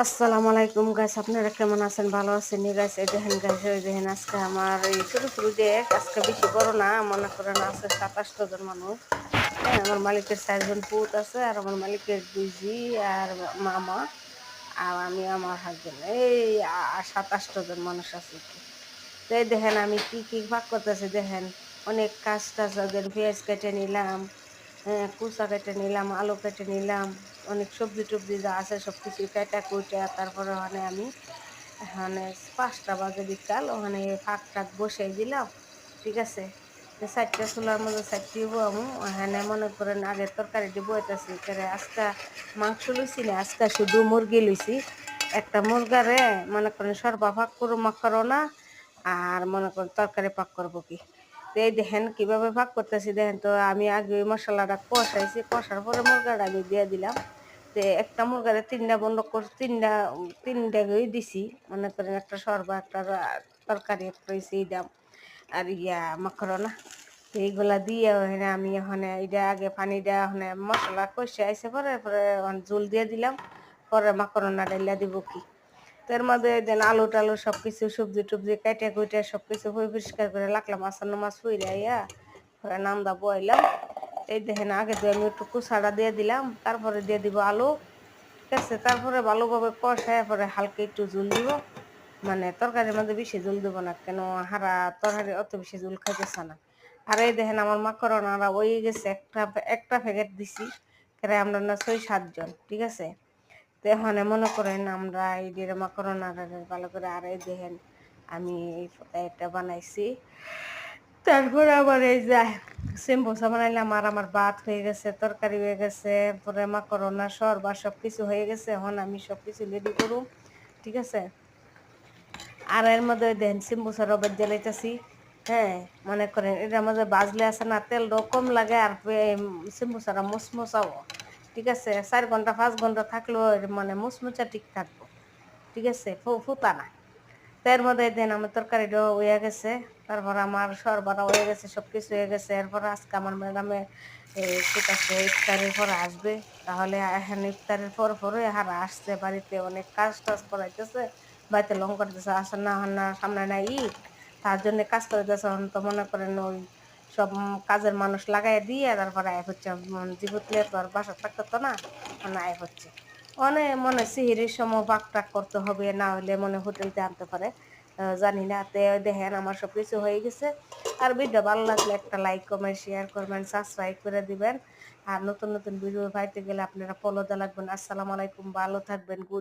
আসসালামু আলাইকুম গাইস, আপনারা কেমন আছেন? ভালো আছেন নি গাইস? এই দেখেন গাইস, ওই দেখেন আজকে আমার এই শুরু শুরু দিয়ে আজকে বেশি বড় না, মনে করেন আছে 27 জন মানুষ। হ্যাঁ, আমার মালিকের 4 জন পুত আছে, আর আমার মালিকের 2 জি আর মামা, আর আমি আমার হাজবেন্ড, এই 27 জন মানুষ আছে কি। তো এই দেখেন আমি কি কি ভাগ করতেছি দেখেন। অনেক কাজ টাজ দেন, পেঁয়াজ কেটে নিলাম, হ্যাঁ কুচা কেটে নিলাম, আলু কেটে নিলাম, অনেক সবজি টবজি যা আছে সব কিছু কেটে কুটে তারপরে ওখানে আমি এখানে 5টা বাজে বিকাল ওখানে ফাঁক টাক বসিয়ে দিলাম। ঠিক আছে, 4টা চুলার মধ্যে 4টি বমু এখানে মনে করেন আগে তরকারিটি বইতেছি করে আজকে মাংস লইছি না, আজকে শুধু মুরগি লইছি। একটা মুরগারে মনে করেন সরবা ফাঁক করু মাখারো না, আর মনে করেন তরকারি পাক করবো কি। তো এই দেখেন কিভাবে ভাগ করতেছি দেখেন। তো আমি আগে ওই মশলাটা কষাইছি, কষার পরে মুরগাটা আমি দিয়ে দিলাম। তো একটা মুরগারে 3টা বন্ধ করে 3টাই দিছি, মনে করেন একটা সরবা, একটা তরকারি, একটা হয়েছে দাম আর মাখরোনা। তো এইগুলা দিয়ে ওখানে আমি ওখানে এটা আগে পানিটা ওখানে মশলা কষে আইসে পরে পরে ঝোল দিয়ে দিলাম, পরে মাখরোনা ডাইলা দিব কি। তো এর মধ্যে দেন আলু টালু সবকিছু সবজি টবজি কেটে কুটে সবকিছু পরিষ্কার করে রাখলাম, আসান্ন মাছ ফুইরাইয়া পরে নামদা বইলাম। এই দেখেন আগে তো আমি একটু কুচাটা দিয়ে দিলাম, তারপরে দিয়ে দিব আলু। ঠিক আছে, তারপরে ভালোভাবে কষায় পরে হালকা একটু ঝোল দিব, মানে তরকারির মধ্যে বেশি ঝোল দিব না, কেন হারা তরকারি অত বেশি ঝোল খাইতেছে না। আর এই দেখেন আমার মাকড়নারা ওই গেছে, একটা একটা প্যাকেট দিছি, কেন আমরা না 6-7 জন। ঠিক আছে, তো এখানে মনে করেন আমরা এই যে মাকড়নারা ভালো করে, আর এই দেখেন আমি এটা বানাইছি। তারপরে আবার এই যে সেম্বোসা বানাইলাম, আর আমার ভাত হয়ে গেছে, তরকারি হয়ে গেছে, পরে মাকড়না সরবা সবকিছু হয়ে গেছে। এখন আমি সবকিছু রেডি করুম। ঠিক আছে, আর এর মধ্যে দেখেন সিম্বুসা রবের জ্বালাইতেছি। হ্যাঁ, মনে করেন এটার মধ্যে বাজলে আছে না, তেল কম লাগে, আর সিম্বুসারা মুসমুসাও। ঠিক আছে, 4 ঘন্টা 5 ঘন্টা থাকলেও মানে মুচমুচা ঠিক থাকবো। ঠিক আছে, ফুতা না। তার মধ্যে দেন আমার তরকারিটা হয়ে গেছে, তারপর আমার সরবরাহ হয়ে গেছে, সবকিছু হয়ে গেছে। এরপর আজকে আমার ম্যাডামে ঠিক আছে ইফতারের পর আসবে, তাহলে এখন ইফতারের পর পরে হারা আসছে বাড়িতে, অনেক কাজ টাজ করাইতেছে, বাড়িতে লং করতেছে, আসা না না সামনে নাই ঈদ, তার জন্য কাজ করতেছে। এখন তো মনে করেন ওই সব কাজের মানুষ লাগাই দিয়ে তারপরে আয় হচ্ছে, জীবতলে তো আর বাসা থাকতো তো না, মানে আয় হচ্ছে অনেক মনে সিহিরির সময় পাক টাক করতে হবে, না হলে মনে হোটেলতে আনতে পারে, জানি না। তে দেখেন আমার সব কিছু হয়ে গেছে। আর ভিডিও ভালো লাগলে একটা লাইক কমেন্ট শেয়ার করবেন, সাবস্ক্রাইব করে দিবেন। আর নতুন নতুন ভিডিও পাইতে গেলে আপনারা ফলো দিয়ে লাগবেন। আসসালামু আলাইকুম, ভালো থাকবেন, গুড